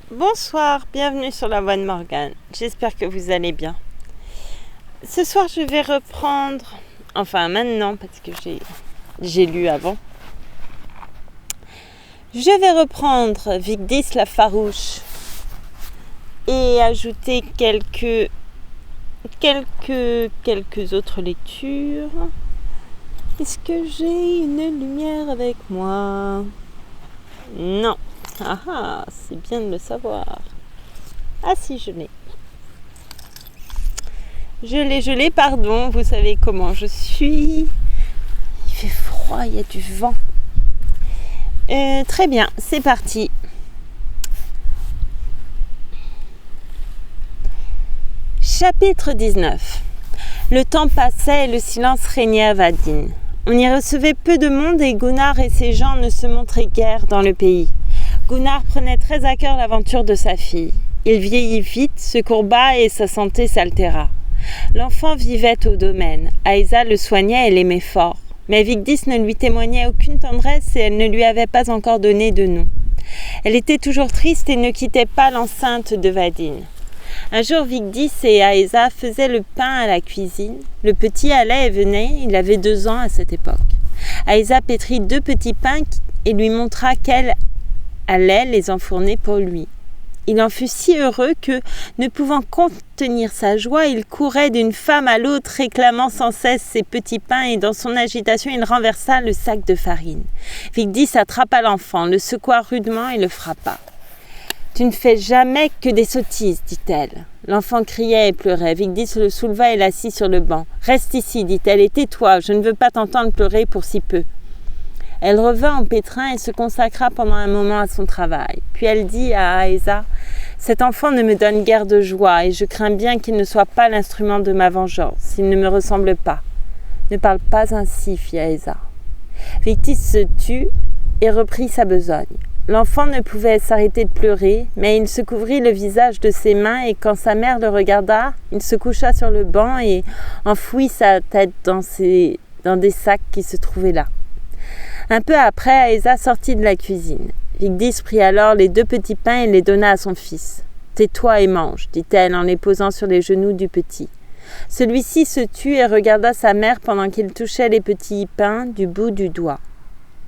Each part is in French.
Bonsoir, bienvenue sur la voix de Morgane. J'espère que vous allez bien. Ce soir, je vais reprendre, enfin maintenant, parce que j'ai lu avant. Je vais reprendre Vigdis la farouche et ajouter quelques autres lectures. Est-ce que j'ai une lumière avec moi? Non. Ah, c'est bien de le savoir. Ah si, je l'ai. Je l'ai, pardon. Vous savez comment je suis. Il fait froid, il y a du vent. Très bien, c'est parti. Chapitre 19. Le temps passait et le silence régnait à Vadin. On y recevait peu de monde et Gunnar et ses gens ne se montraient guère dans le pays. Gunnar prenait très à cœur l'aventure de sa fille. Il vieillit vite, se courba et sa santé s'altéra. L'enfant vivait au domaine. Aïsa le soignait et l'aimait fort. Mais Vigdis ne lui témoignait aucune tendresse et elle ne lui avait pas encore donné de nom. Elle était toujours triste et ne quittait pas l'enceinte de Vadin. Un jour, Vigdis et Aïsa faisaient le pain à la cuisine. Le petit allait et venait, il avait 2 ans à cette époque. Aïsa pétrit 2 petits pains et lui montra qu'elle allait les enfourner pour lui. Il en fut si heureux que, ne pouvant contenir sa joie, il courait d'une femme à l'autre réclamant sans cesse ses petits pains et dans son agitation il renversa le sac de farine. Vigdis attrapa l'enfant, le secoua rudement et le frappa. « Tu ne fais jamais que des sottises, dit-elle. » L'enfant criait et pleurait. Vigdis le souleva et l'assit sur le banc. « Reste ici, dit-elle, et tais-toi, je ne veux pas t'entendre pleurer pour si peu. » Elle revint au pétrin et se consacra pendant un moment à son travail. Puis elle dit à Aïsa : « Cet enfant ne me donne guère de joie et je crains bien qu'il ne soit pas l'instrument de ma vengeance. Il ne me ressemble pas. »« Ne parle pas ainsi, fit Aïsa. » Vigdis se tut et reprit sa besogne. L'enfant ne pouvait s'arrêter de pleurer, mais il se couvrit le visage de ses mains et quand sa mère le regarda, il se coucha sur le banc et enfouit sa tête dans des sacs qui se trouvaient là. Un peu après, Aïsa sortit de la cuisine. Vigdis prit alors les 2 petits pains et les donna à son fils. « Tais-toi et mange, dit-elle en les posant sur les genoux du petit. Celui-ci se tut et regarda sa mère pendant qu'il touchait les petits pains du bout du doigt.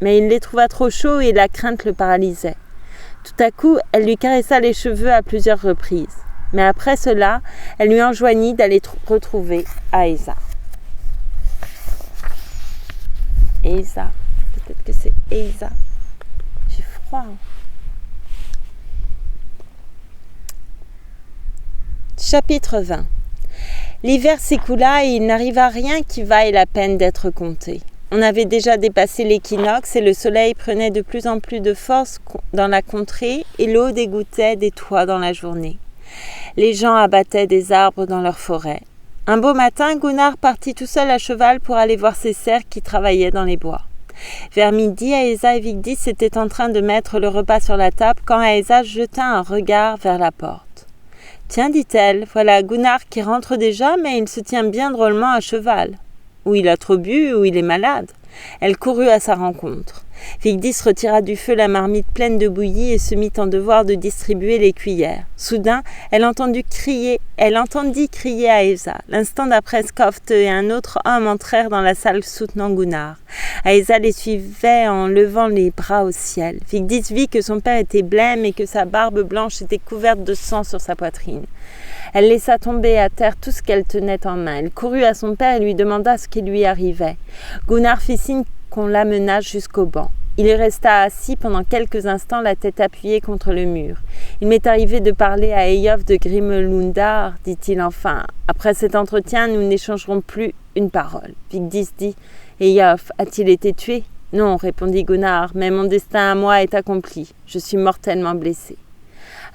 Mais il les trouva trop chauds et la crainte le paralysait. Tout à coup, elle lui caressa les cheveux à plusieurs reprises. Mais après cela, elle lui enjoignit d'aller retrouver Aïsa. Aïsa. Peut-être que c'est Aïsa. J'ai froid. Chapitre 20. L'hiver s'écoula et il n'arriva rien qui vaille la peine d'être conté. On avait déjà dépassé l'équinoxe et le soleil prenait de plus en plus de force dans la contrée et l'eau dégouttait des toits dans la journée. Les gens abattaient des arbres dans leur forêt. Un beau matin, Gunnar partit tout seul à cheval pour aller voir ses serfs qui travaillaient dans les bois. Vers midi, Aïsa et Vigdis étaient en train de mettre le repas sur la table quand Aïsa jeta un regard vers la porte. « Tiens, dit-elle, voilà Gunnar qui rentre déjà, mais il se tient bien drôlement à cheval. Ou il a trop bu, ou il est malade. » Elle courut à sa rencontre. Vigdis retira du feu la marmite pleine de bouillie et se mit en devoir de distribuer les cuillères. Soudain, elle entendit crier à Aïsa. L'instant d'après, Skofte et un autre homme entrèrent dans la salle soutenant Gunnar. Aïsa les suivait en levant les bras au ciel. Vigdis vit que son père était blême et que sa barbe blanche était couverte de sang sur sa poitrine. Elle laissa tomber à terre tout ce qu'elle tenait en main. Elle courut à son père et lui demanda ce qui lui arrivait. Gunnar fit signe qu'on l'amena jusqu'au banc. Il y resta assis pendant quelques instants, la tête appuyée contre le mur. « Il m'est arrivé de parler à Eyjolf de Grimmelundar, dit-il enfin. Après cet entretien, nous n'échangerons plus une parole. » Vigdis dit « Eyjolf a-t-il été tué ?»« Non, répondit Gunnar, mais mon destin à moi est accompli. Je suis mortellement blessé. »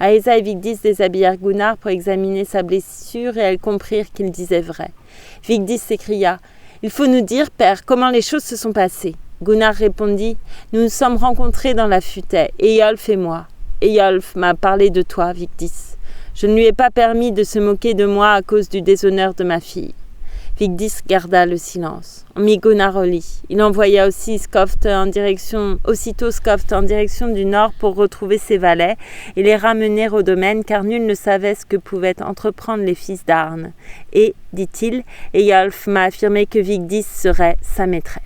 Aïsa et Vigdis déshabillèrent Gunnar pour examiner sa blessure et elles comprirent qu'il disait vrai. Vigdis s'écria « Il faut nous dire, père, comment les choses se sont passées. » Gunnar répondit « Nous nous sommes rencontrés dans la futaie, Eyjolf et moi. Eyjolf m'a parlé de toi, Vigdis. Je ne lui ai pas permis de se moquer de moi à cause du déshonneur de ma fille. Vigdis garda le silence. On mit Gunnar au lit. Il envoya aussitôt Skoft en direction du nord pour retrouver ses valets et les ramener au domaine, car nul ne savait ce que pouvaient entreprendre les fils d'Arn. Et, dit-il, Eyjolf m'a affirmé que Vigdis serait sa maîtresse.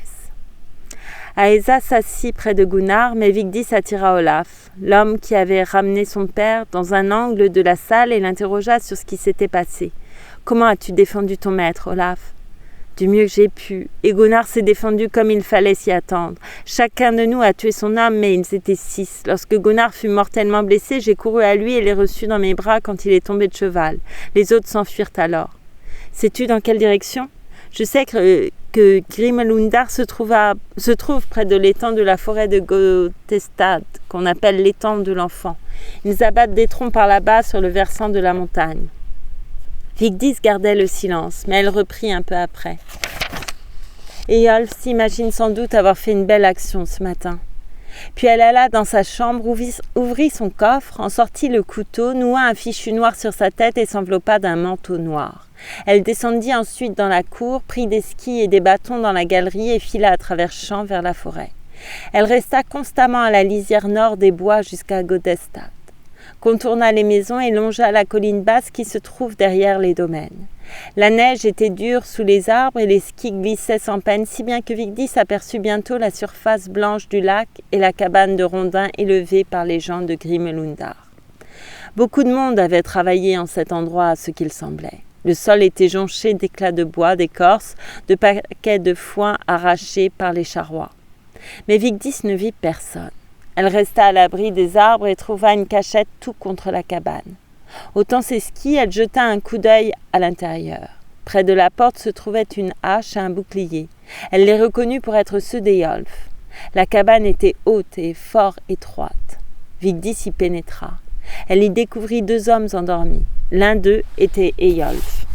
Aesa s'assit près de Gunnar, mais Vigdis attira Olaf, l'homme qui avait ramené son père, dans un angle de la salle et l'interrogea sur ce qui s'était passé. « Comment as-tu défendu ton maître, Olaf ?»« Du mieux que j'ai pu. Et Gunnar s'est défendu comme il fallait s'y attendre. Chacun de nous a tué son homme, mais ils étaient 6. Lorsque Gunnar fut mortellement blessé, j'ai couru à lui et l'ai reçu dans mes bras quand il est tombé de cheval. Les autres s'enfuirent alors. Sais-tu dans quelle direction ? Je sais que Grimmelundar se trouve près de l'étang de la forêt de Gotestad, qu'on appelle l'étang de l'enfant. Ils abattent des troncs par là-bas sur le versant de la montagne. » Vigdis gardait le silence, mais elle reprit un peu après. Eyjolf s'imagine sans doute avoir fait une belle action ce matin. Puis elle alla dans sa chambre, ouvrit son coffre, en sortit le couteau, noua un fichu noir sur sa tête et s'enveloppa d'un manteau noir. Elle descendit ensuite dans la cour, prit des skis et des bâtons dans la galerie et fila à travers champs vers la forêt. Elle resta constamment à la lisière nord des bois jusqu'à Gotestad, contourna les maisons et longea la colline basse qui se trouve derrière les domaines. La neige était dure sous les arbres et les skis glissaient sans peine, si bien que Vigdis aperçut bientôt la surface blanche du lac et la cabane de rondins élevée par les gens de Grimmelundar. Beaucoup de monde avait travaillé en cet endroit à ce qu'il semblait. Le sol était jonché d'éclats de bois, d'écorce, de paquets de foin arrachés par les charrois. Mais Vigdis ne vit personne. Elle resta à l'abri des arbres et trouva une cachette tout contre la cabane. Ôtant ses skis, elle jeta un coup d'œil à l'intérieur. Près de la porte se trouvaient une hache et un bouclier. Elle les reconnut pour être ceux d'Eyjolf. La cabane était haute et fort étroite. Vigdis y pénétra. Elle y découvrit 2 hommes endormis. L'un d'eux était Eyjolf.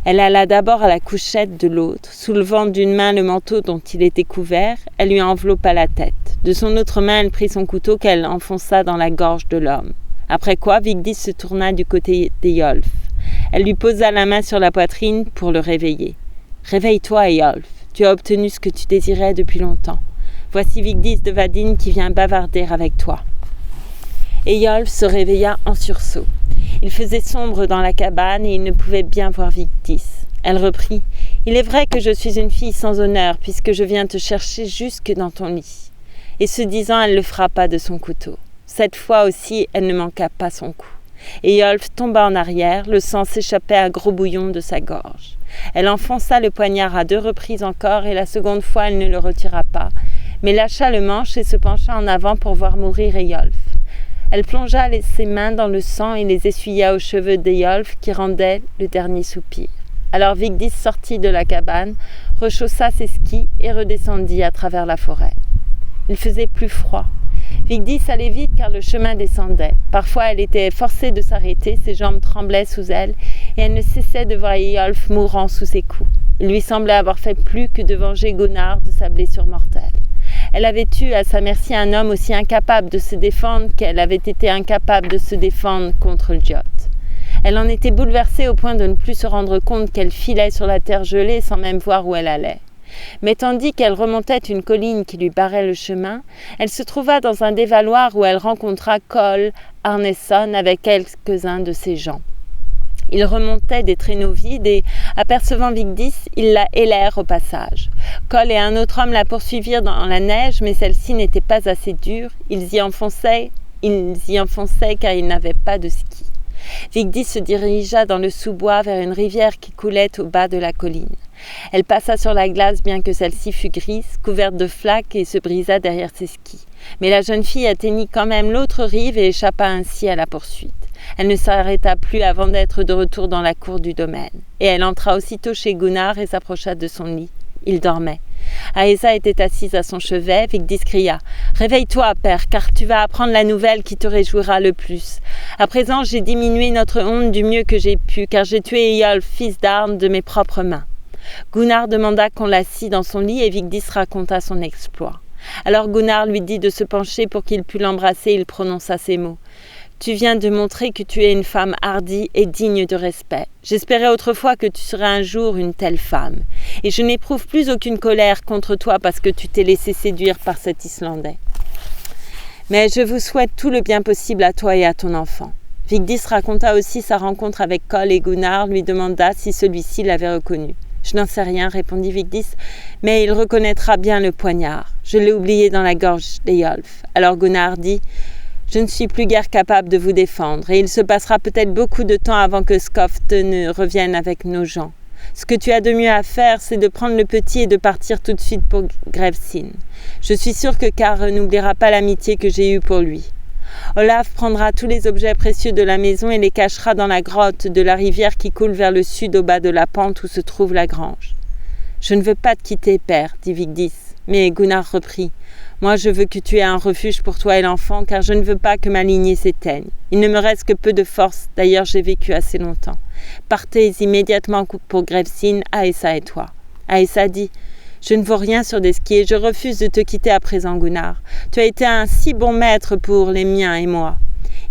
Elle alla d'abord à la couchette de l'autre. Soulevant d'une main le manteau dont il était couvert, elle lui enveloppa la tête. De son autre main, elle prit son couteau qu'elle enfonça dans la gorge de l'homme. Après quoi, Vigdis se tourna du côté d'Eyjolf. Elle lui posa la main sur la poitrine pour le réveiller. « Réveille-toi, Eyjolf. Tu as obtenu ce que tu désirais depuis longtemps. Voici Vigdis de Vadin qui vient bavarder avec toi. » Eyjolf se réveilla en sursaut. Il faisait sombre dans la cabane et il ne pouvait bien voir Vigdis. Elle reprit « Il est vrai que je suis une fille sans honneur puisque je viens te chercher jusque dans ton lit. » Et ce disant, elle le frappa de son couteau. Cette fois aussi, elle ne manqua pas son coup. Eyjolf tomba en arrière, le sang s'échappait à gros bouillons de sa gorge. Elle enfonça le poignard à 2 reprises encore et la seconde fois, elle ne le retira pas, mais lâcha le manche et se pencha en avant pour voir mourir Eyjolf. Elle plongea ses mains dans le sang et les essuya aux cheveux d'Eyjolf qui rendait le dernier soupir. Alors Vigdis sortit de la cabane, rechaussa ses skis et redescendit à travers la forêt. Il faisait plus froid. Vigdis allait vite car le chemin descendait. Parfois, elle était forcée de s'arrêter, ses jambes tremblaient sous elle et elle ne cessait de voir Eyjolf mourant sous ses coups. Il lui semblait avoir fait plus que de venger Gunnar de sa blessure mortelle. Elle avait eu à sa merci un homme aussi incapable de se défendre qu'elle avait été incapable de se défendre contre le Jot. Elle en était bouleversée au point de ne plus se rendre compte qu'elle filait sur la terre gelée sans même voir où elle allait. Mais tandis qu'elle remontait une colline qui lui barrait le chemin, elle se trouva dans un dévaloir où elle rencontra Kol Arneson avec quelques-uns de ses gens. Ils remontaient des traîneaux vides et, apercevant Vigdis, ils la hélèrent au passage. Kol et un autre homme la poursuivirent dans la neige, mais celle-ci n'était pas assez dure. Ils y enfonçaient car ils n'avaient pas de ski. Vigdis se dirigea dans le sous-bois vers une rivière qui coulait au bas de la colline. Elle passa sur la glace bien que celle-ci fût grise, couverte de flaques et se brisa derrière ses skis. Mais la jeune fille atteignit quand même l'autre rive et échappa ainsi à la poursuite. Elle ne s'arrêta plus avant d'être de retour dans la cour du domaine. Et elle entra aussitôt chez Gunnar et s'approcha de son lit. Il dormait. Aesa était assise à son chevet. Vigdis cria « Réveille-toi, père, car tu vas apprendre la nouvelle qui te réjouira le plus. À présent, j'ai diminué notre honte du mieux que j'ai pu, car j'ai tué Eyjolf, fils d'Arn, de mes propres mains. » Gunnar demanda qu'on l'assît dans son lit et Vigdis raconta son exploit. Alors Gunnar lui dit de se pencher pour qu'il pût l'embrasser. Il prononça ces mots. « Tu viens de montrer que tu es une femme hardie et digne de respect. J'espérais autrefois que tu serais un jour une telle femme. Et je n'éprouve plus aucune colère contre toi parce que tu t'es laissé séduire par cet Islandais. Mais je vous souhaite tout le bien possible à toi et à ton enfant. » Vigdis raconta aussi sa rencontre avec Kol et Gunnar lui demanda si celui-ci l'avait reconnu. « Je n'en sais rien, répondit Vigdis, mais il reconnaîtra bien le poignard. Je l'ai oublié dans la gorge d'Eyjolf. » Alors Gunnar dit « Je ne suis plus guère capable de vous défendre, et il se passera peut-être beaucoup de temps avant que Skofte ne revienne avec nos gens. Ce que tu as de mieux à faire, c'est de prendre le petit et de partir tout de suite pour Grevsin. Je suis sûre que Karl n'oubliera pas l'amitié que j'ai eue pour lui. Olaf prendra tous les objets précieux de la maison et les cachera dans la grotte de la rivière qui coule vers le sud au bas de la pente où se trouve la grange. »« Je ne veux pas te quitter, père, dit Vigdis. Mais Gunnar reprit. « Moi, je veux que tu aies un refuge pour toi et l'enfant, car je ne veux pas que ma lignée s'éteigne. Il ne me reste que peu de force, d'ailleurs j'ai vécu assez longtemps. Partez immédiatement pour Grevsin, Aessa et toi. » Aessa dit « Je ne vaux rien sur des skis et je refuse de te quitter à présent, Gunnar. Tu as été un si bon maître pour les miens et moi.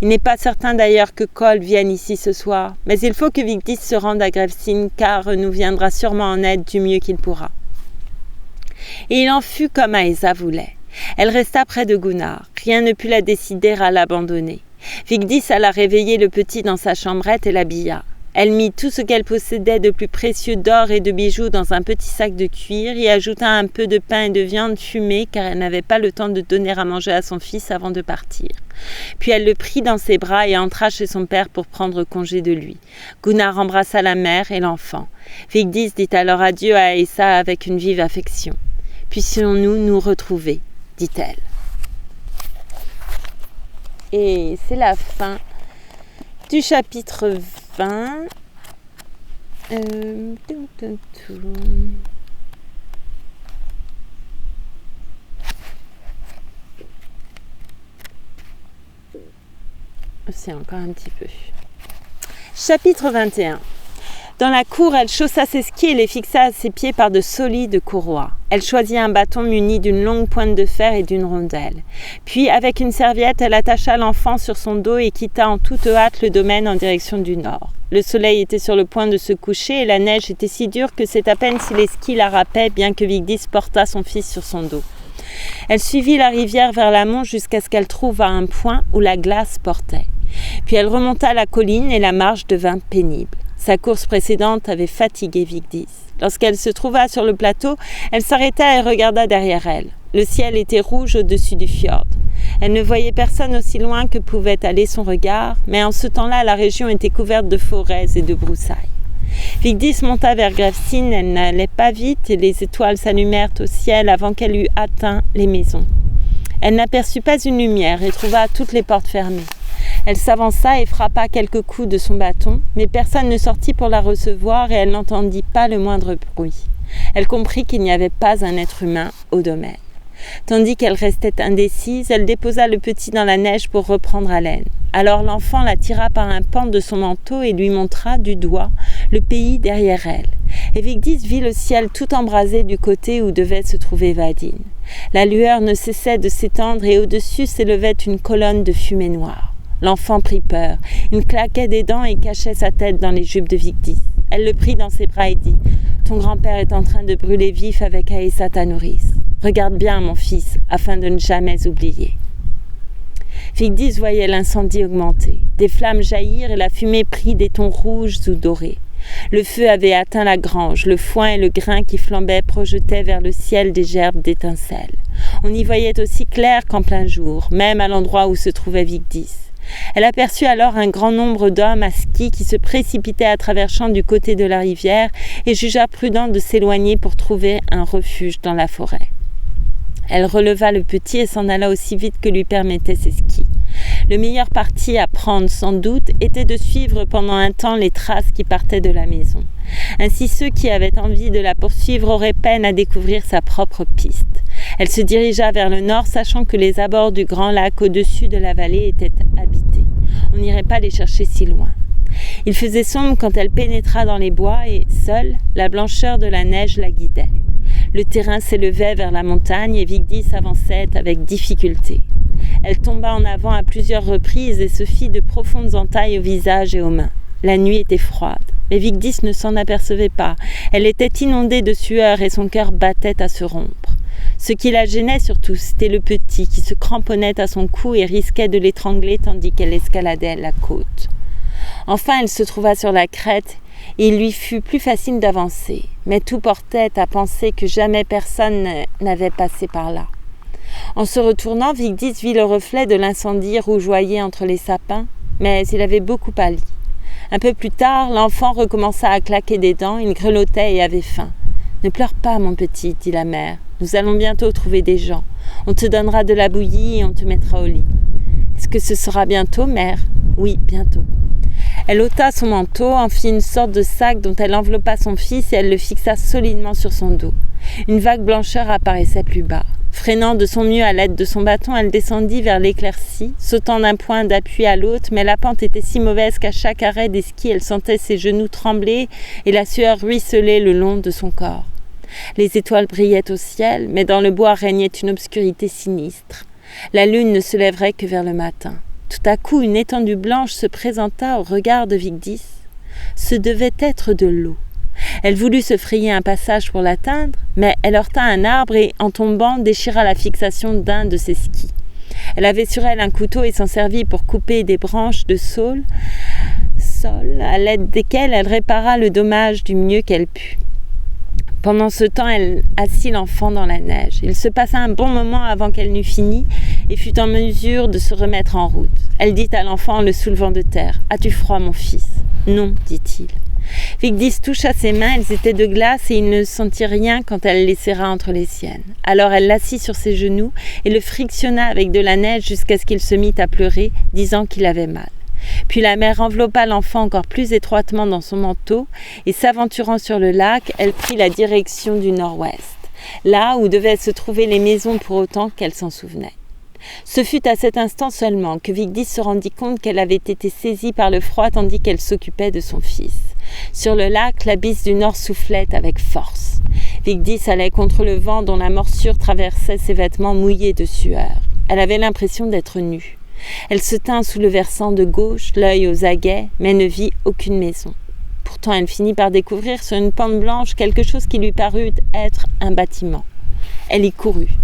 Il n'est pas certain d'ailleurs que Kol vienne ici ce soir, mais il faut que Vigdis se rende à Grevsin, car nous viendra sûrement en aide du mieux qu'il pourra. » Et il en fut comme Aessa voulait. Elle resta près de Gunnar. Rien ne put la décider à l'abandonner. Vigdis alla réveiller le petit dans sa chambrette et l'habilla. Elle mit tout ce qu'elle possédait de plus précieux d'or et de bijoux dans un petit sac de cuir, y ajouta un peu de pain et de viande fumée car elle n'avait pas le temps de donner à manger à son fils avant de partir. Puis elle le prit dans ses bras et entra chez son père pour prendre congé de lui. Gunnar embrassa la mère et l'enfant. Vigdis dit alors adieu à Aessa avec une vive affection. « Puissions-nous nous retrouver ?» dit-elle. Et c'est la fin du chapitre 20. C'est encore un petit peu. Chapitre 21. Dans la cour, elle chaussa ses skis et les fixa à ses pieds par de solides courroies. Elle choisit un bâton muni d'une longue pointe de fer et d'une rondelle. Puis, avec une serviette, elle attacha l'enfant sur son dos et quitta en toute hâte le domaine en direction du nord. Le soleil était sur le point de se coucher et la neige était si dure que c'est à peine si les skis la râpaient, bien que Vigdis portât son fils sur son dos. Elle suivit la rivière vers l'amont jusqu'à ce qu'elle trouve à un point où la glace portait. Puis elle remonta la colline et la marche devint pénible. Sa course précédente avait fatigué Vigdis. Lorsqu'elle se trouva sur le plateau, elle s'arrêta et regarda derrière elle. Le ciel était rouge au-dessus du fjord. Elle ne voyait personne aussi loin que pouvait aller son regard, mais en ce temps-là, la région était couverte de forêts et de broussailles. Vigdis monta vers Grevsin, elle n'allait pas vite et les étoiles s'allumèrent au ciel avant qu'elle eût atteint les maisons. Elle n'aperçut pas une lumière et trouva toutes les portes fermées. Elle s'avança et frappa quelques coups de son bâton, mais personne ne sortit pour la recevoir et elle n'entendit pas le moindre bruit. Elle comprit qu'il n'y avait pas un être humain au domaine. Tandis qu'elle restait indécise, elle déposa le petit dans la neige pour reprendre haleine. Alors l'enfant la tira par un pan de son manteau et lui montra du doigt le pays derrière elle. Et Vigdis vit le ciel tout embrasé du côté où devait se trouver Vadin. La lueur ne cessait de s'étendre et au-dessus s'élevait une colonne de fumée noire. L'enfant prit peur. Il claquait des dents et cachait sa tête dans les jupes de Vigdis. Elle le prit dans ses bras et dit « Ton grand-père est en train de brûler vif avec Aessa ta nourrice. Regarde bien, mon fils, afin de ne jamais oublier. » Vigdis voyait l'incendie augmenter. Des flammes jaillirent et la fumée prit des tons rouges ou dorés. Le feu avait atteint la grange, le foin et le grain qui flambaient projetaient vers le ciel des gerbes d'étincelles. On y voyait aussi clair qu'en plein jour, même à l'endroit où se trouvait Vigdis. Elle aperçut alors un grand nombre d'hommes à ski qui se précipitaient à travers champs du côté de la rivière et jugea prudent de s'éloigner pour trouver un refuge dans la forêt. Elle releva le petit et s'en alla aussi vite que lui permettaient ses skis. Le meilleur parti à prendre, sans doute, était de suivre pendant un temps les traces qui partaient de la maison. Ainsi, ceux qui avaient envie de la poursuivre auraient peine à découvrir sa propre piste. Elle se dirigea vers le nord, sachant que les abords du grand lac au-dessus de la vallée étaient habités. On n'irait pas les chercher si loin. Il faisait sombre quand elle pénétra dans les bois et, seule, la blancheur de la neige la guidait. Le terrain s'élevait vers la montagne et Vigdis avançait avec difficulté. Elle tomba en avant à plusieurs reprises et se fit de profondes entailles au visage et aux mains. La nuit était froide, mais Vigdis ne s'en apercevait pas. Elle était inondée de sueur et son cœur battait à se rompre. Ce qui la gênait surtout, c'était le petit qui se cramponnait à son cou et risquait de l'étrangler tandis qu'elle escaladait la côte. Enfin, elle se trouva sur la crête et il lui fut plus facile d'avancer, mais tout portait à penser que jamais personne n'avait passé par là. En se retournant, Vigdis vit le reflet de l'incendie rougeoyer entre les sapins, mais il avait beaucoup pâli. Un peu plus tard, l'enfant recommença à claquer des dents, il grelottait et avait faim. « Ne pleure pas, mon petit, dit la mère. Nous allons bientôt trouver des gens. On te donnera de la bouillie et on te mettra au lit. »« Est-ce que ce sera bientôt, mère ?»« Oui, bientôt. » Elle ôta son manteau, en fit une sorte de sac dont elle enveloppa son fils et elle le fixa solidement sur son dos. Une vague blancheur apparaissait plus bas. Freinant de son mieux à l'aide de son bâton, elle descendit vers l'éclaircie, sautant d'un point d'appui à l'autre, mais la pente était si mauvaise qu'à chaque arrêt des skis, elle sentait ses genoux trembler et la sueur ruisseler le long de son corps. Les étoiles brillaient au ciel, mais dans le bois régnait une obscurité sinistre. La lune ne se lèverait que vers le matin. Tout à coup, une étendue blanche se présenta au regard de Vigdis. Ce devait être de l'eau. Elle voulut se frayer un passage pour l'atteindre, mais elle heurta un arbre et, en tombant, déchira la fixation d'un de ses skis. Elle avait sur elle un couteau et s'en servit pour couper des branches de saule, à l'aide desquelles elle répara le dommage du mieux qu'elle put. Pendant ce temps, elle assit l'enfant dans la neige. Il se passa un bon moment avant qu'elle n'eût fini et fut en mesure de se remettre en route. Elle dit à l'enfant en le soulevant de terre « As-tu froid, mon fils ?»« Non, dit-il. » Vigdis toucha ses mains, elles étaient de glace et il ne sentit rien quand elle les serra entre les siennes. Alors elle l'assit sur ses genoux et le frictionna avec de la neige jusqu'à ce qu'il se mit à pleurer, disant qu'il avait mal. Puis la mère enveloppa l'enfant encore plus étroitement dans son manteau et s'aventurant sur le lac, elle prit la direction du nord-ouest, là où devaient se trouver les maisons pour autant qu'elle s'en souvenait. Ce fut à cet instant seulement que Vigdis se rendit compte qu'elle avait été saisie par le froid tandis qu'elle s'occupait de son fils. Sur le lac, la bise du nord soufflait avec force. Vigdis allait contre le vent dont la morsure traversait ses vêtements mouillés de sueur. Elle avait l'impression d'être nue. Elle se tint sous le versant de gauche, l'œil aux aguets, mais ne vit aucune maison. Pourtant, elle finit par découvrir sur une pente blanche quelque chose qui lui parut être un bâtiment. Elle y courut.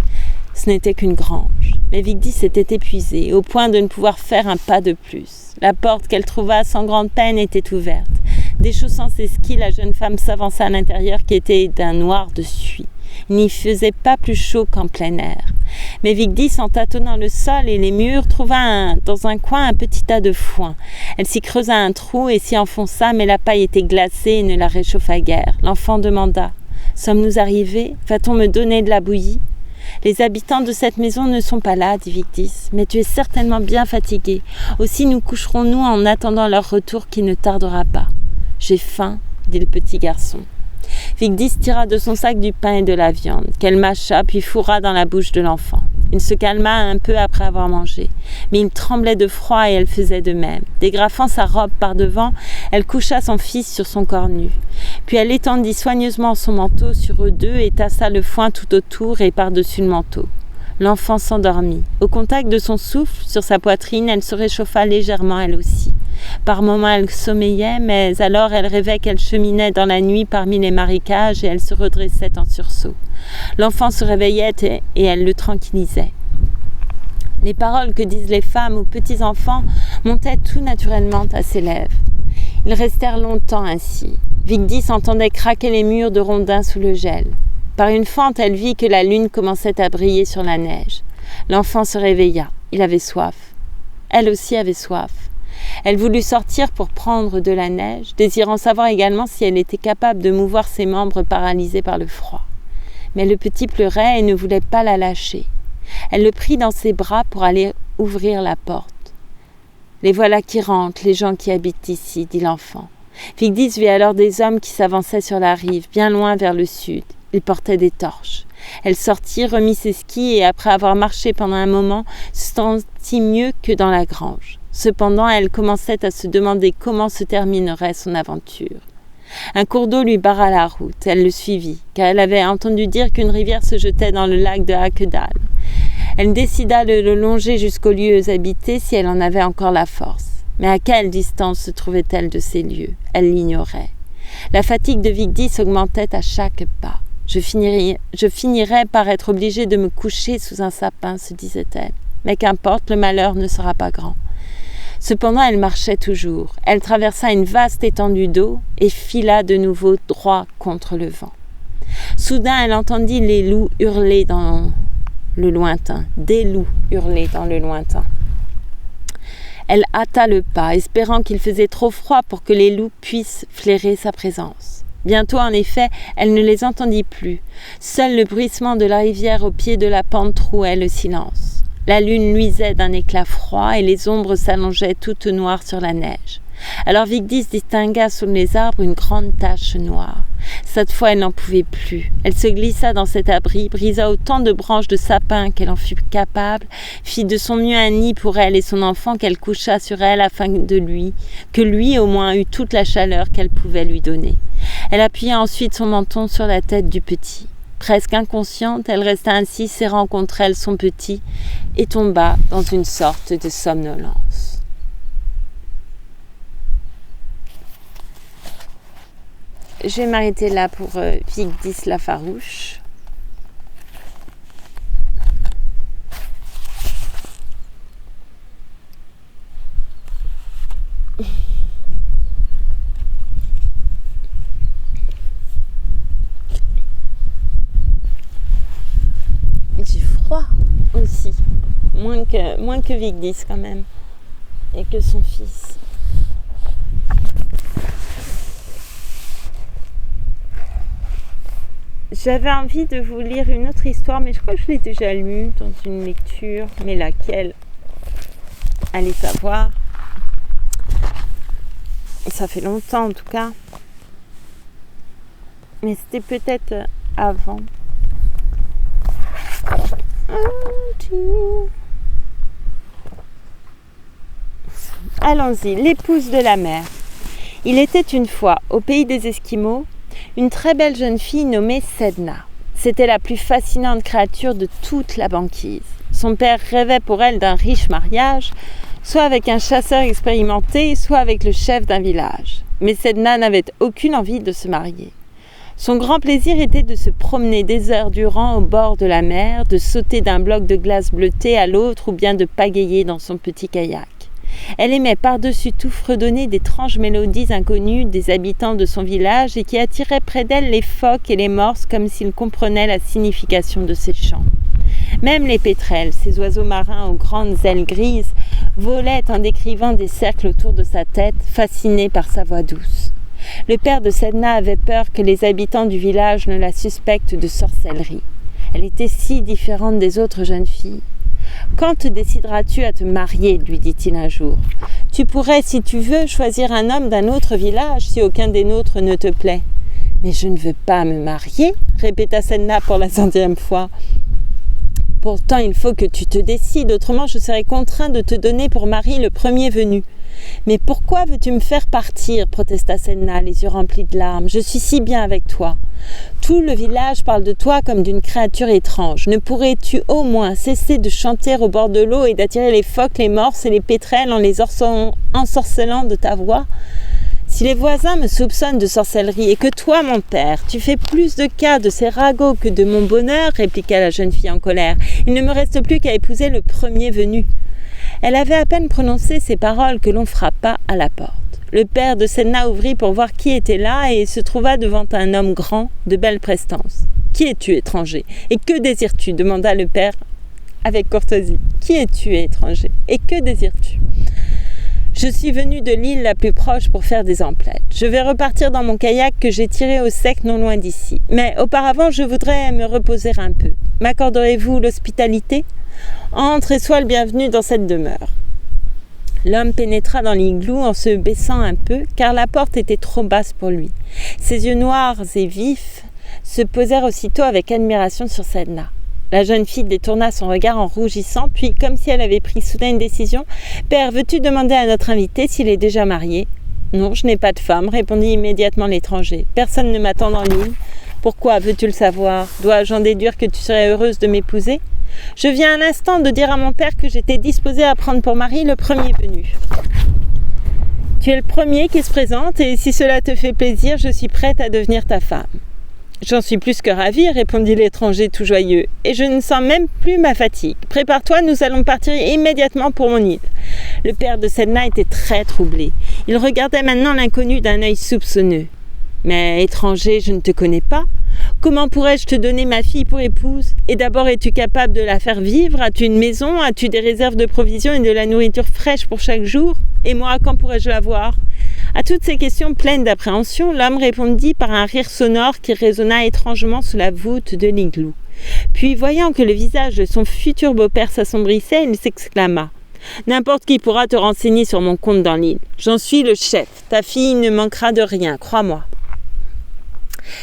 Ce n'était qu'une grange. Mais Vigdis était épuisée, au point de ne pouvoir faire un pas de plus. La porte qu'elle trouva sans grande peine était ouverte. Déchaussant ses skis, la jeune femme s'avança à l'intérieur qui était d'un noir de suie. Il n'y faisait pas plus chaud qu'en plein air. Mais Vigdis, en tâtonnant le sol et les murs, trouva dans un coin un petit tas de foin. Elle s'y creusa un trou et s'y enfonça, mais la paille était glacée et ne la réchauffa guère. L'enfant demanda « Sommes-nous arrivés ? Va-t-on me donner de la bouillie ?» « Les habitants de cette maison ne sont pas là, dit Vigdis, mais tu es certainement bien fatigué. Aussi nous coucherons-nous en attendant leur retour qui ne tardera pas. »« J'ai faim, dit le petit garçon. » Vigdis tira de son sac du pain et de la viande, qu'elle mâcha puis fourra dans la bouche de l'enfant. Il se calma un peu après avoir mangé, mais il tremblait de froid et elle faisait de même. Dégrafant sa robe par devant, elle coucha son fils sur son corps nu. Puis elle étendit soigneusement son manteau sur eux deux et tassa le foin tout autour et par-dessus le manteau. L'enfant s'endormit. Au contact de son souffle sur sa poitrine, elle se réchauffa légèrement elle aussi. Par moments, elle sommeillait, mais alors elle rêvait qu'elle cheminait dans la nuit parmi les marécages et elle se redressait en sursaut. L'enfant se réveillait et elle le tranquillisait. Les paroles que disent les femmes aux petits-enfants montaient tout naturellement à ses lèvres. Ils restèrent longtemps ainsi. Vigdis entendait craquer les murs de rondins sous le gel. Par une fente, elle vit que la lune commençait à briller sur la neige. L'enfant se réveilla. Il avait soif. Elle aussi avait soif. Elle voulut sortir pour prendre de la neige, désirant savoir également si elle était capable de mouvoir ses membres paralysés par le froid. Mais le petit pleurait et ne voulait pas la lâcher. Elle le prit dans ses bras pour aller ouvrir la porte. « Les voilà qui rentrent, les gens qui habitent ici, » dit l'enfant. Vigdis vit alors des hommes qui s'avançaient sur la rive, bien loin vers le sud. Ils portaient des torches. Elle sortit, remit ses skis et après avoir marché pendant un moment, se sentit mieux que dans la grange. Cependant, elle commençait à se demander comment se terminerait son aventure. Un cours d'eau lui barra la route. Elle le suivit, car elle avait entendu dire qu'une rivière se jetait dans le lac de Hakedal. Elle décida de le longer jusqu'aux lieux habités si elle en avait encore la force. Mais à quelle distance se trouvait-elle de ces lieux? Elle l'ignorait. La fatigue de Vigdis augmentait à chaque pas. Je finirai par être obligée de me coucher sous un sapin, se disait-elle. Mais qu'importe, le malheur ne sera pas grand. Cependant, elle marchait toujours. Elle traversa une vaste étendue d'eau et fila de nouveau droit contre le vent. Soudain, elle entendit les loups hurler dans le lointain. Des loups hurlaient dans le lointain. Elle hâta le pas, espérant qu'il faisait trop froid pour que les loups puissent flairer sa présence. Bientôt, en effet, elle ne les entendit plus. Seul le bruissement de la rivière au pied de la pente trouait le silence. La lune luisait d'un éclat froid et les ombres s'allongeaient toutes noires sur la neige. Alors Vigdis distingua sous les arbres une grande tache noire. Cette fois, elle n'en pouvait plus. Elle se glissa dans cet abri, brisa autant de branches de sapin qu'elle en fut capable, fit de son mieux un nid pour elle et son enfant qu'elle coucha sur elle afin que lui au moins eût toute la chaleur qu'elle pouvait lui donner. Elle appuya ensuite son menton sur la tête du petit. Presque inconsciente, elle resta ainsi serrant contre elle son petit et tomba dans une sorte de somnolence. Je vais m'arrêter là pour Vigdis la farouche. J'ai froid aussi, moins que Vigdis quand même, et que son fils. J'avais envie de vous lire une autre histoire, mais je crois que je l'ai déjà lue dans une lecture, mais laquelle? Allez savoir. Ça fait longtemps en tout cas. Mais c'était peut-être avant. Allons-y, l'épouse de la mer. Il était une fois, au pays des Esquimaux, une très belle jeune fille nommée Sedna. C'était la plus fascinante créature de toute la banquise. Son père rêvait pour elle d'un riche mariage, soit avec un chasseur expérimenté, soit avec le chef d'un village. Mais Sedna n'avait aucune envie de se marier. Son grand plaisir était de se promener des heures durant au bord de la mer, de sauter d'un bloc de glace bleutée à l'autre ou bien de pagayer dans son petit kayak. Elle aimait par-dessus tout fredonner d'étranges mélodies inconnues des habitants de son village et qui attiraient près d'elle les phoques et les morses comme s'ils comprenaient la signification de ces chants. Même les pétrels, ces oiseaux marins aux grandes ailes grises, volaient en décrivant des cercles autour de sa tête, fascinés par sa voix douce. Le père de Sedna avait peur que les habitants du village ne la suspectent de sorcellerie. Elle était si différente des autres jeunes filles. « Quand te décideras-tu à te marier ?» lui dit-il un jour. « Tu pourrais, si tu veux, choisir un homme d'un autre village si aucun des nôtres ne te plaît. »« Mais je ne veux pas me marier » répéta Sedna pour la 100e fois. « Pourtant, il faut que tu te décides, autrement je serai contraint de te donner pour mari le premier venu. »« Mais pourquoi veux-tu me faire partir ?» protesta Sedna, les yeux remplis de larmes. « Je suis si bien avec toi. Tout le village parle de toi comme d'une créature étrange. Ne pourrais-tu au moins cesser de chanter au bord de l'eau et d'attirer les phoques, les morses et les pétrels en les ensorcelant de ta voix ? Si les voisins me soupçonnent de sorcellerie et que toi, mon père, tu fais plus de cas de ces ragots que de mon bonheur, répliqua la jeune fille en colère, il ne me reste plus qu'à épouser le premier venu. » Elle avait à peine prononcé ces paroles que l'on frappa à la porte. Le père de Sedna ouvrit pour voir qui était là et se trouva devant un homme grand, de belle prestance. « Qui es-tu, étranger ? Et que désires-tu » demanda le père avec courtoisie. « Qui es-tu, étranger ? Et que désires-tu » ? « Je suis venu de l'île la plus proche pour faire des emplettes. Je vais repartir dans mon kayak que j'ai tiré au sec non loin d'ici. Mais auparavant, je voudrais me reposer un peu. M'accorderez-vous l'hospitalité ? Entre et sois le bienvenu dans cette demeure. » L'homme pénétra dans l'igloo en se baissant un peu, car la porte était trop basse pour lui. Ses yeux noirs et vifs se posèrent aussitôt avec admiration sur Sedna. La jeune fille détourna son regard en rougissant, puis, comme si elle avait pris soudain une décision, « Père, veux-tu demander à notre invité s'il est déjà marié ?»« Non, je n'ai pas de femme, » répondit immédiatement l'étranger. « Personne ne m'attend dans l'île. Pourquoi veux-tu le savoir ? Dois-je en déduire que tu serais heureuse de m'épouser ? Je viens à l'instant de dire à mon père que j'étais disposée à prendre pour mari le premier venu. Tu es le premier qui se présente et si cela te fait plaisir, je suis prête à devenir ta femme. J'en suis plus que ravie, répondit l'étranger tout joyeux, et je ne sens même plus ma fatigue. Prépare-toi, nous allons partir immédiatement pour mon île. Le père de Sedna était très troublé. Il regardait maintenant l'inconnu d'un œil soupçonneux. Mais étranger, je ne te connais pas. Comment pourrais-je te donner ma fille pour épouse? Et d'abord, es-tu capable de la faire vivre? As-tu une maison? As-tu des réserves de provisions et de la nourriture fraîche pour chaque jour? Et moi, quand pourrais-je la voir? À toutes ces questions pleines d'appréhension, l'homme répondit par un rire sonore qui résonna étrangement sous la voûte de l'igloo. Puis, voyant que le visage de son futur beau-père s'assombrissait, il s'exclama. « N'importe qui pourra te renseigner sur mon compte dans l'île. J'en suis le chef. Ta fille ne manquera de rien, crois-moi. »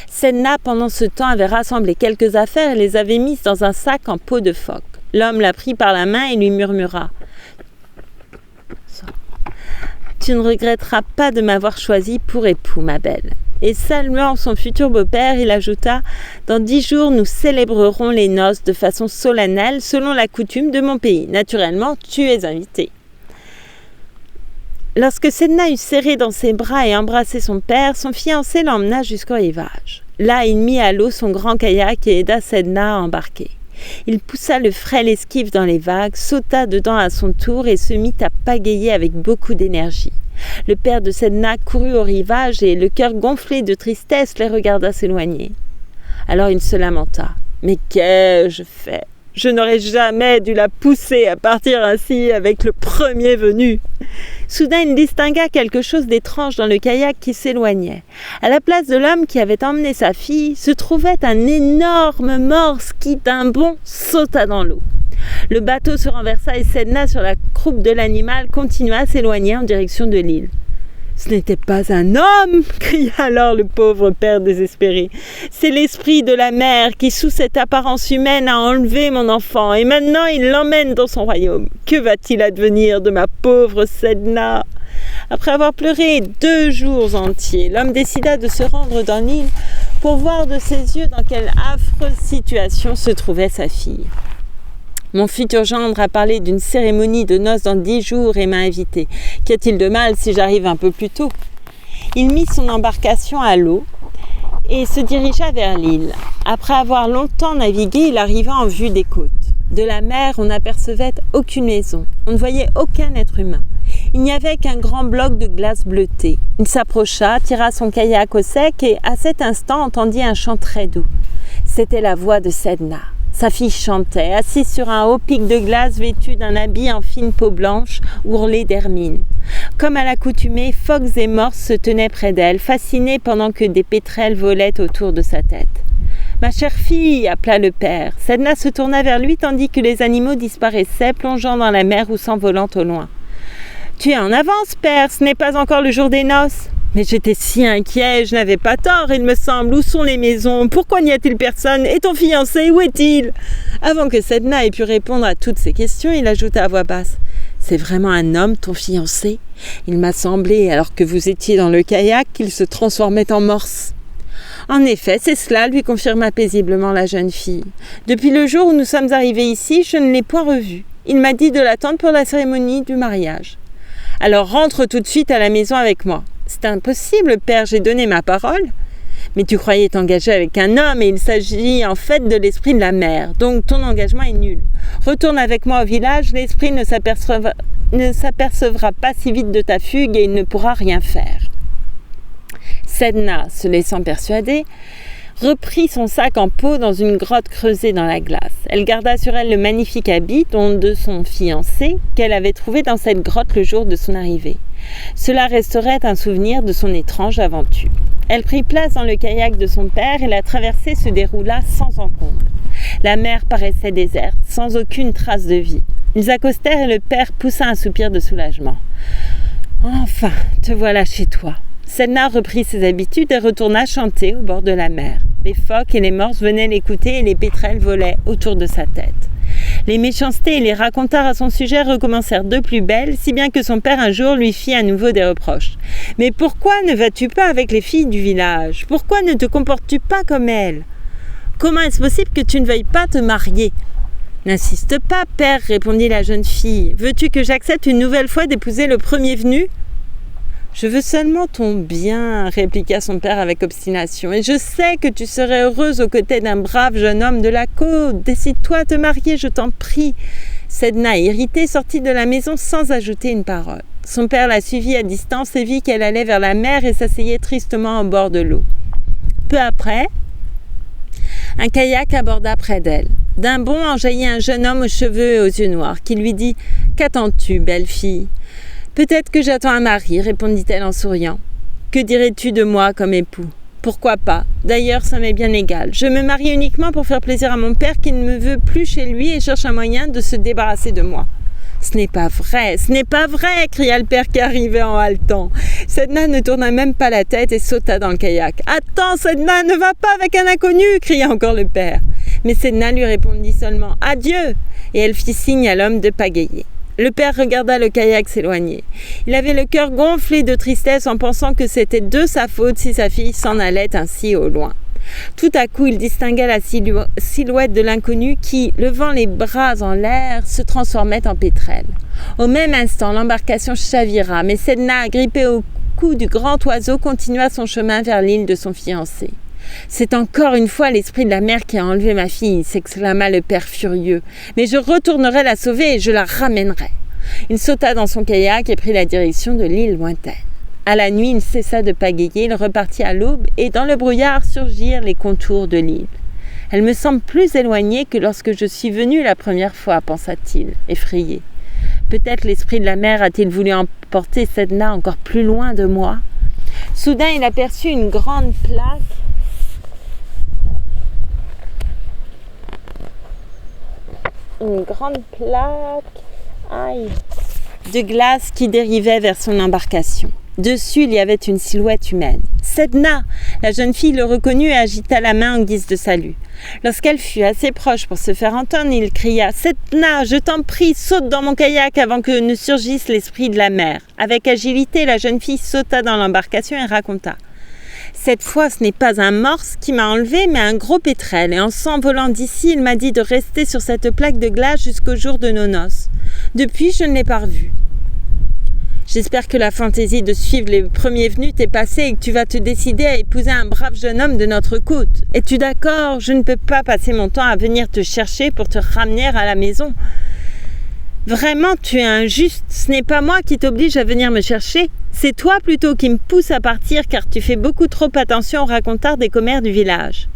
Sedna, pendant ce temps, avait rassemblé quelques affaires et les avait mises dans un sac en peau de phoque. L'homme la prit par la main et lui murmura. « Tu ne regretteras pas de m'avoir choisi pour époux, ma belle. » Et saluant son futur beau-père, il ajouta « Dans 10 jours, nous célébrerons les noces de façon solennelle selon la coutume de mon pays. Naturellement, tu es invité. » Lorsque Sedna eut serré dans ses bras et embrassé son père, son fiancé l'emmena jusqu'au rivage. Là, il mit à l'eau son grand kayak et aida Sedna à embarquer. Il poussa le frêle esquif dans les vagues, sauta dedans à son tour et se mit à pagayer avec beaucoup d'énergie. Le père de Sedna courut au rivage et, le cœur gonflé de tristesse, les regarda s'éloigner. Alors il se lamenta. « Mais qu'ai-je fait ? Je n'aurais jamais dû la pousser à partir ainsi avec le premier venu. » Soudain, il distingua quelque chose d'étrange dans le kayak qui s'éloignait. À la place de l'homme qui avait emmené sa fille, se trouvait un énorme morse qui, d'un bond, sauta dans l'eau. Le bateau se renversa et Sedna, sur la croupe de l'animal, continua à s'éloigner en direction de l'île. « Ce n'était pas un homme !» cria alors le pauvre père désespéré. « C'est l'esprit de la mer qui, sous cette apparence humaine, a enlevé mon enfant et maintenant il l'emmène dans son royaume. Que va-t-il advenir de ma pauvre Sedna ?» Après avoir pleuré 2 jours entiers, l'homme décida de se rendre dans l'île pour voir de ses yeux dans quelle affreuse situation se trouvait sa fille. Mon futur gendre a parlé d'une cérémonie de noces dans 10 jours et m'a invité. Qu'y a-t-il de mal si j'arrive un peu plus tôt ? Il mit son embarcation à l'eau et se dirigea vers l'île. Après avoir longtemps navigué, il arriva en vue des côtes. De la mer, on n'apercevait aucune maison. On ne voyait aucun être humain. Il n'y avait qu'un grand bloc de glace bleutée. Il s'approcha, tira son kayak au sec et, à cet instant, entendit un chant très doux. C'était la voix de Sedna. Sa fille chantait, assise sur un haut pic de glace vêtue d'un habit en fine peau blanche, ourlé d'hermine. Comme à l'accoutumée, phoques et morses se tenaient près d'elle, fascinés pendant que des pétrels volaient autour de sa tête. « Ma chère fille !» appela le père. Sedna se tourna vers lui tandis que les animaux disparaissaient, plongeant dans la mer ou s'envolant au loin. « Tu es en avance, père, ce n'est pas encore le jour des noces. » Mais j'étais si inquiet, je n'avais pas tort, il me semble. Où sont les maisons? Pourquoi n'y a-t-il personne? Et ton fiancé, où est-il? Avant que Sedna ait pu répondre à toutes ces questions, il ajouta à voix basse. C'est vraiment un homme, ton fiancé? Il m'a semblé, alors que vous étiez dans le kayak, qu'il se transformait en morse. En effet, c'est cela, lui confirma paisiblement la jeune fille. Depuis le jour où nous sommes arrivés ici, je ne l'ai point revu. Il m'a dit de l'attendre pour la cérémonie du mariage. Alors rentre tout de suite à la maison avec moi. C'est impossible, père, j'ai donné ma parole. Mais tu croyais t'engager avec un homme et il s'agit en fait de l'esprit de la mer. Donc ton engagement est nul. Retourne avec moi au village, l'esprit ne s'apercevra pas si vite de ta fugue et il ne pourra rien faire. Sedna, se laissant persuader, reprit son sac en peau dans une grotte creusée dans la glace. Elle garda sur elle le magnifique habit de son fiancé qu'elle avait trouvé dans cette grotte le jour de son arrivée. Cela resterait un souvenir de son étrange aventure. Elle prit place dans le kayak de son père et la traversée se déroula sans encombre. La mer paraissait déserte, sans aucune trace de vie. Ils accostèrent et le père poussa un soupir de soulagement. « Enfin, te voilà chez toi !» Sedna reprit ses habitudes et retourna chanter au bord de la mer. Les phoques et les morses venaient l'écouter et les pétrels volaient autour de sa tête. Les méchancetés et les racontars à son sujet recommencèrent de plus belle, si bien que son père un jour lui fit à nouveau des reproches. « Mais pourquoi ne vas-tu pas avec les filles du village? Pourquoi ne te comportes-tu pas comme elles? Comment est-ce possible que tu ne veuilles pas te marier ?» « N'insiste pas, père, répondit la jeune fille. « Veux-tu que j'accepte une nouvelle fois d'épouser le premier venu ?»« Je veux seulement ton bien, répliqua son père avec obstination, et je sais que tu serais heureuse aux côtés d'un brave jeune homme de la côte. Décide-toi à te marier, je t'en prie. » Sedna, irritée, sortit de la maison sans ajouter une parole. Son père la suivit à distance et vit qu'elle allait vers la mer et s'asseyait tristement au bord de l'eau. Peu après, un kayak aborda près d'elle. D'un bond enjaillit un jeune homme aux cheveux et aux yeux noirs qui lui dit « Qu'attends-tu, belle fille ?»« Peut-être que j'attends un mari, répondit-elle en souriant. Que dirais-tu de moi comme époux ? Pourquoi pas ? D'ailleurs, ça m'est bien égal. Je me marie uniquement pour faire plaisir à mon père qui ne me veut plus chez lui et cherche un moyen de se débarrasser de moi. » « Ce n'est pas vrai, ce n'est pas vrai !» cria le père qui arrivait en haletant. Sedna ne tourna même pas la tête et sauta dans le kayak. « Attends, Sedna, ne va pas avec un inconnu !» cria encore le père. Mais Sedna lui répondit seulement « Adieu !» et elle fit signe à l'homme de pagayer. Le père regarda le kayak s'éloigner. Il avait le cœur gonflé de tristesse en pensant que c'était de sa faute si sa fille s'en allait ainsi au loin. Tout à coup, il distingua la silhouette de l'inconnu qui, levant les bras en l'air, se transformait en pétrel. Au même instant, l'embarcation chavira, mais Sedna, agrippée au cou du grand oiseau, continua son chemin vers l'île de son fiancé. « C'est encore une fois l'esprit de la mer qui a enlevé ma fille !» s'exclama le père furieux. « Mais je retournerai la sauver et je la ramènerai !» Il sauta dans son kayak et prit la direction de l'île lointaine. À la nuit, il cessa de pagayer, il repartit à l'aube et dans le brouillard surgirent les contours de l'île. « Elle me semble plus éloignée que lorsque je suis venu la première fois, pensa-t-il, effrayé. Peut-être l'esprit de la mer a-t-il voulu emporter Sedna encore plus loin de moi. Soudain, il aperçut une grande plaque de glace qui dérivait vers son embarcation. Dessus, il y avait une silhouette humaine. « Sedna !» La jeune fille le reconnut et agita la main en guise de salut. Lorsqu'elle fut assez proche pour se faire entendre, il cria « Sedna, je t'en prie, saute dans mon kayak avant que ne surgisse l'esprit de la mer. » Avec agilité, la jeune fille sauta dans l'embarcation et raconta. « Cette fois, ce n'est pas un morse qui m'a enlevé, mais un gros pétrel. Et en s'envolant d'ici, il m'a dit de rester sur cette plaque de glace jusqu'au jour de nos noces. Depuis, je ne l'ai pas revu. J'espère que la fantaisie de suivre les premiers venus t'est passée et que tu vas te décider à épouser un brave jeune homme de notre côte. Es-tu d'accord ? Je ne peux pas passer mon temps à venir te chercher pour te ramener à la maison. Vraiment, tu es injuste. Ce n'est pas moi qui t'oblige à venir me chercher. C'est toi plutôt qui me pousse à partir car tu fais beaucoup trop attention aux racontars des commères du village.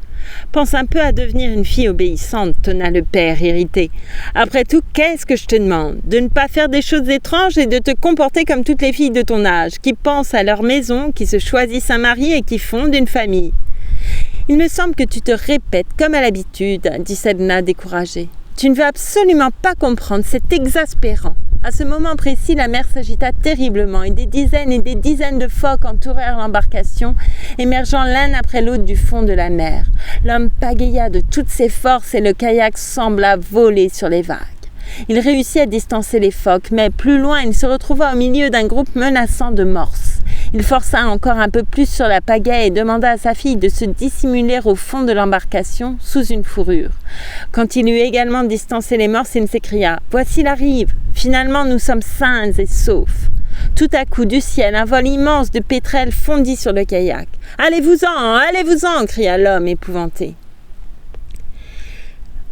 Pense un peu à devenir une fille obéissante, tonna le père irrité. Après tout, qu'est-ce que je te demande ? De ne pas faire des choses étranges et de te comporter comme toutes les filles de ton âge, qui pensent à leur maison, qui se choisissent un mari et qui fondent une famille. Il me semble que tu te répètes comme à l'habitude, dit Sedna découragée. Tu ne veux absolument pas comprendre, c'est exaspérant. À ce moment précis, la mer s'agita terriblement et des dizaines de phoques entourèrent l'embarcation, émergeant l'un après l'autre du fond de la mer. L'homme pagaya de toutes ses forces et le kayak sembla voler sur les vagues. Il réussit à distancer les phoques, mais plus loin, il se retrouva au milieu d'un groupe menaçant de morses. Il força encore un peu plus sur la pagaie et demanda à sa fille de se dissimuler au fond de l'embarcation sous une fourrure. Quand il eut également distancé les morses, il s'écria « Voici la rive ! Finalement, nous sommes sains et saufs !» Tout à coup, du ciel, un vol immense de pétrels fondit sur le kayak. « Allez-vous-en, allez-vous-en !» cria l'homme épouvanté.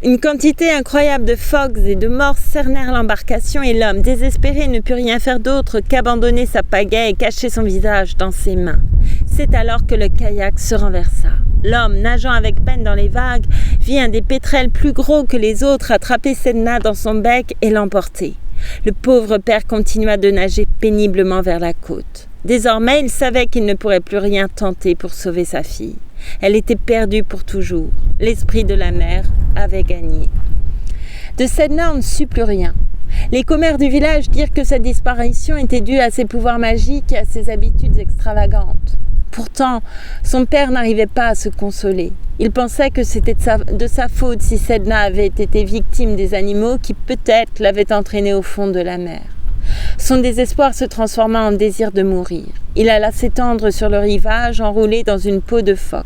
Une quantité incroyable de phoques et de morses cernèrent l'embarcation et l'homme, désespéré, ne put rien faire d'autre qu'abandonner sa pagaie et cacher son visage dans ses mains. C'est alors que le kayak se renversa. L'homme, nageant avec peine dans les vagues, vit un des pétrels plus gros que les autres attraper Sedna dans son bec et l'emporter. Le pauvre père continua de nager péniblement vers la côte. Désormais, il savait qu'il ne pourrait plus rien tenter pour sauver sa fille. Elle était perdue pour toujours. L'esprit de la mer avait gagné. De Sedna, on ne sut plus rien. Les commères du village dirent que sa disparition était due à ses pouvoirs magiques et à ses habitudes extravagantes. Pourtant, son père n'arrivait pas à se consoler. Il pensait que c'était de sa faute si Sedna avait été victime des animaux qui peut-être l'avaient entraînée au fond de la mer. Son désespoir se transforma en désir de mourir. Il alla s'étendre sur le rivage, enroulé dans une peau de phoque.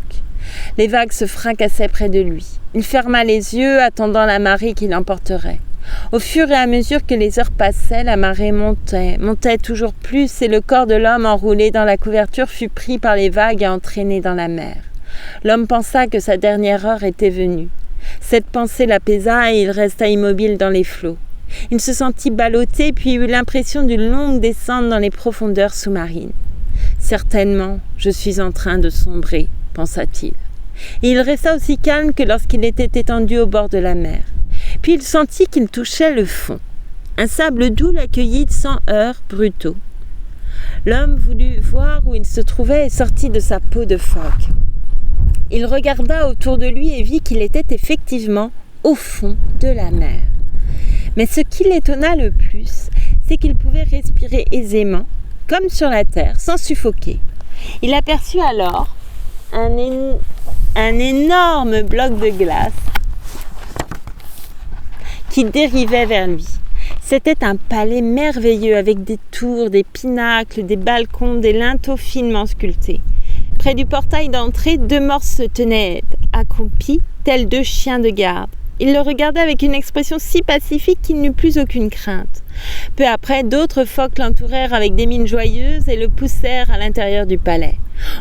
Les vagues se fracassaient près de lui. Il ferma les yeux, attendant la marée qui l'emporterait. Au fur et à mesure que les heures passaient, la marée montait toujours plus, et le corps de l'homme enroulé dans la couverture fut pris par les vagues et entraîné dans la mer. L'homme pensa que sa dernière heure était venue. Cette pensée l'apaisa et il resta immobile dans les flots. Il se sentit ballotté, puis eut l'impression d'une longue descente dans les profondeurs sous-marines. « Certainement, je suis en train de sombrer », pensa-t-il. Et il resta aussi calme que lorsqu'il était étendu au bord de la mer. Puis il sentit qu'il touchait le fond. Un sable doux l'accueillit sans heurts brutaux. L'homme voulut voir où il se trouvait et sortit de sa peau de phoque. Il regarda autour de lui et vit qu'il était effectivement au fond de la mer. Mais ce qui l'étonna le plus, c'est qu'il pouvait respirer aisément, comme sur la terre, sans suffoquer. Il aperçut alors un énorme bloc de glace qui dérivait vers lui. C'était un palais merveilleux avec des tours, des pinacles, des balcons, des linteaux finement sculptés. Près du portail d'entrée, 2 morses se tenaient accroupis, tels 2 chiens de garde. Il le regardait avec une expression si pacifique qu'il n'eut plus aucune crainte. Peu après, d'autres phoques l'entourèrent avec des mines joyeuses et le poussèrent à l'intérieur du palais.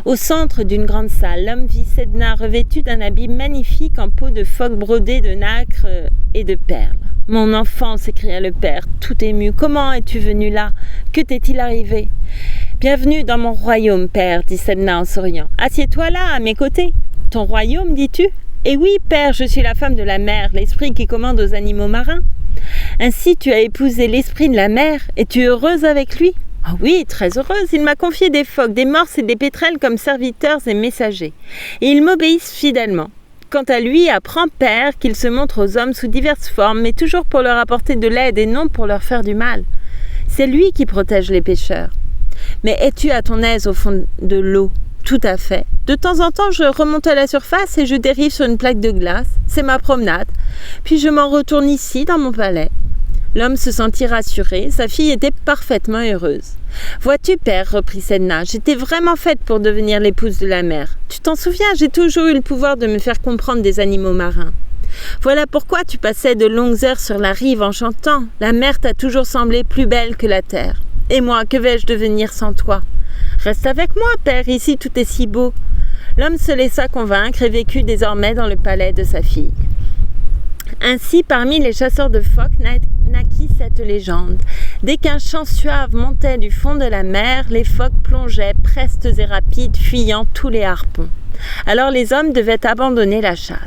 Au centre d'une grande salle, l'homme vit Sedna revêtue d'un habit magnifique en peau de phoque brodée de nacre et de perles. « Mon enfant !» s'écria le père, tout ému. « Comment es-tu venu là ? Que t'est-il arrivé ?»« Bienvenue dans mon royaume, père, dit Sedna en souriant. Assieds-toi là, à mes côtés. Ton royaume, dis-tu ? Eh oui, père, je suis la femme de la mer, l'esprit qui commande aux animaux marins. Ainsi, tu as épousé l'esprit de la mer. Es-tu heureuse avec lui ? Ah oui, très heureuse. Il m'a confié des phoques, des morses et des pétrels comme serviteurs et messagers. Et ils m'obéissent fidèlement. Quant à lui, apprends, père, qu'il se montre aux hommes sous diverses formes, mais toujours pour leur apporter de l'aide et non pour leur faire du mal. C'est lui qui protège les pêcheurs. Mais es-tu à ton aise au fond de l'eau ? Tout à fait. De temps en temps, je remonte à la surface et je dérive sur une plaque de glace. C'est ma promenade. Puis je m'en retourne ici, dans mon palais. L'homme se sentit rassuré. Sa fille était parfaitement heureuse. « Vois-tu, père, reprit Sedna, j'étais vraiment faite pour devenir l'épouse de la mer. Tu t'en souviens, j'ai toujours eu le pouvoir de me faire comprendre des animaux marins. Voilà pourquoi tu passais de longues heures sur la rive en chantant. La mer t'a toujours semblé plus belle que la terre. Et moi, que vais-je devenir sans toi ? Reste avec moi, père, ici tout est si beau. » L'homme se laissa convaincre et vécut désormais dans le palais de sa fille. Ainsi, parmi les chasseurs de phoques naquit cette légende. Dès qu'un chant suave montait du fond de la mer, les phoques plongeaient, prestes et rapides, fuyant tous les harpons. Alors les hommes devaient abandonner la chasse.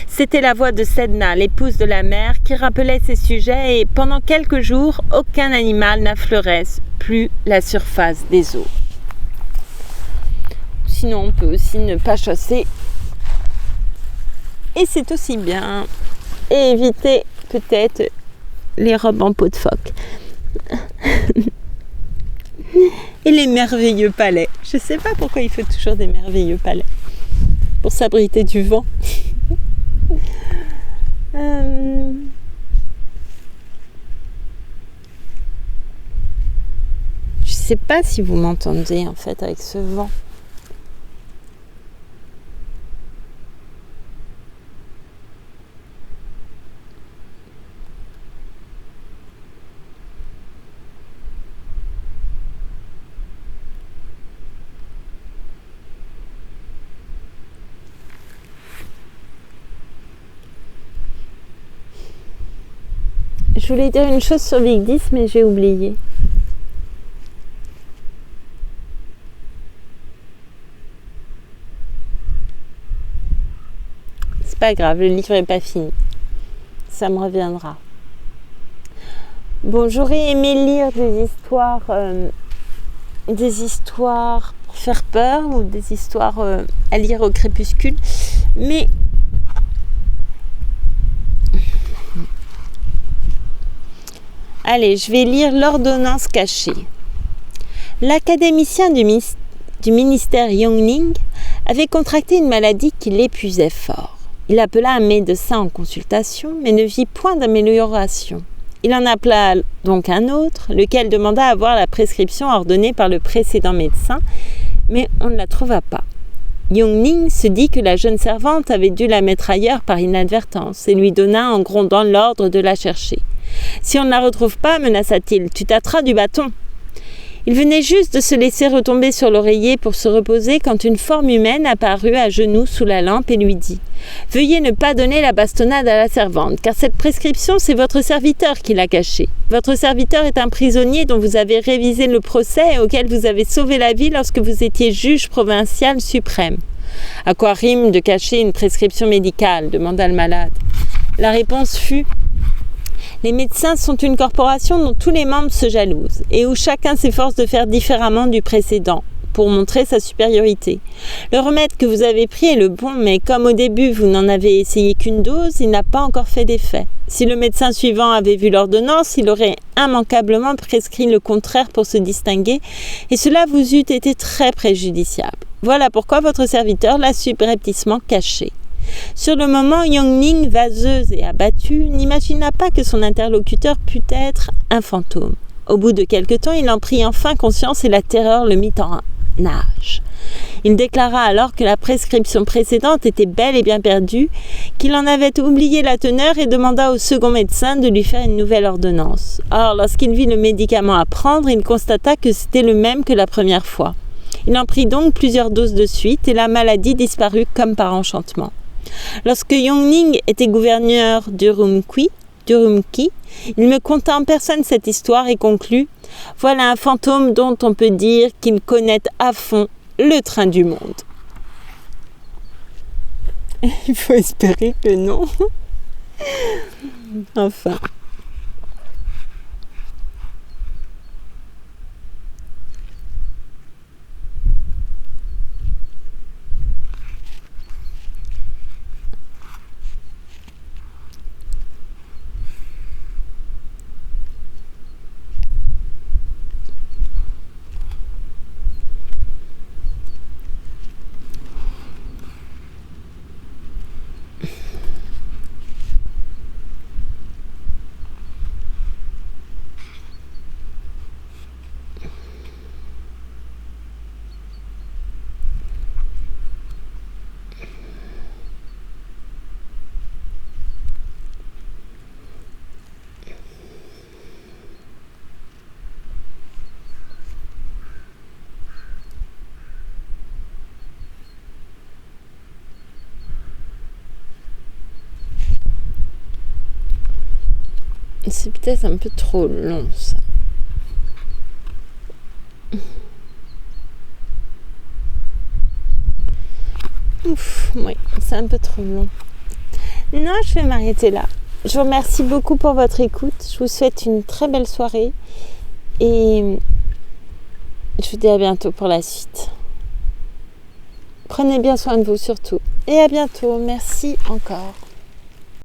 C'était la voix de Sedna, l'épouse de la mer, qui rappelait ces sujets et pendant quelques jours, aucun animal n'affleurait plus la surface des eaux. Sinon, on peut aussi ne pas chasser. Et c'est aussi bien. Et éviter peut-être les robes en peau de phoque. Et les merveilleux palais. Je ne sais pas pourquoi il faut toujours des merveilleux palais. Pour s'abriter du vent. Je ne sais pas si vous m'entendez en fait avec ce vent. Je voulais dire une chose sur Big 10, mais j'ai oublié. C'est pas grave, le livre n'est pas fini. Ça me reviendra. Bon, j'aurais aimé lire des histoires pour faire peur ou des histoires à lire au crépuscule, mais allez, je vais lire l'ordonnance cachée. L'académicien du ministère Yongning avait contracté une maladie qui l'épuisait fort. Il appela un médecin en consultation, mais ne vit point d'amélioration. Il en appela donc un autre, lequel demanda à voir la prescription ordonnée par le précédent médecin, mais on ne la trouva pas. Yongning se dit que la jeune servante avait dû la mettre ailleurs par inadvertance et lui donna en grondant l'ordre de la chercher. « Si on ne la retrouve pas, menaça-t-il, tu tâteras du bâton. » Il venait juste de se laisser retomber sur l'oreiller pour se reposer quand une forme humaine apparut à genoux sous la lampe et lui dit « Veuillez ne pas donner la bastonnade à la servante, car cette prescription, c'est votre serviteur qui l'a cachée. Votre serviteur est un prisonnier dont vous avez révisé le procès et auquel vous avez sauvé la vie lorsque vous étiez juge provincial suprême. » « À quoi rime de cacher une prescription médicale ?» demanda le malade. La réponse fut « Les médecins sont une corporation dont tous les membres se jalousent et où chacun s'efforce de faire différemment du précédent pour montrer sa supériorité. Le remède que vous avez pris est le bon, mais comme au début vous n'en avez essayé qu'une dose, il n'a pas encore fait d'effet. Si le médecin suivant avait vu l'ordonnance, il aurait immanquablement prescrit le contraire pour se distinguer et cela vous eût été très préjudiciable. Voilà pourquoi votre serviteur l'a subrepticement caché. » Sur le moment, Yongning, vaseuse et abattue, n'imagina pas que son interlocuteur pût être un fantôme. Au bout de quelque temps, il en prit enfin conscience et la terreur le mit en nage. Il déclara alors que la prescription précédente était bel et bien perdue, qu'il en avait oublié la teneur et demanda au second médecin de lui faire une nouvelle ordonnance. Or, lorsqu'il vit le médicament à prendre, il constata que c'était le même que la première fois. Il en prit donc plusieurs doses de suite et la maladie disparut comme par enchantement. Lorsque Yongning était gouverneur d'Urumqi, il me conta en personne cette histoire et conclut « Voilà un fantôme dont on peut dire qu'il connaît à fond le train du monde. » Il faut espérer que non. Enfin. C'est peut-être un peu trop long, ça. Ouf, oui, c'est un peu trop long. Non, je vais m'arrêter là. Je vous remercie beaucoup pour votre écoute. Je vous souhaite une très belle soirée. Et je vous dis à bientôt pour la suite. Prenez bien soin de vous surtout. Et à bientôt. Merci encore.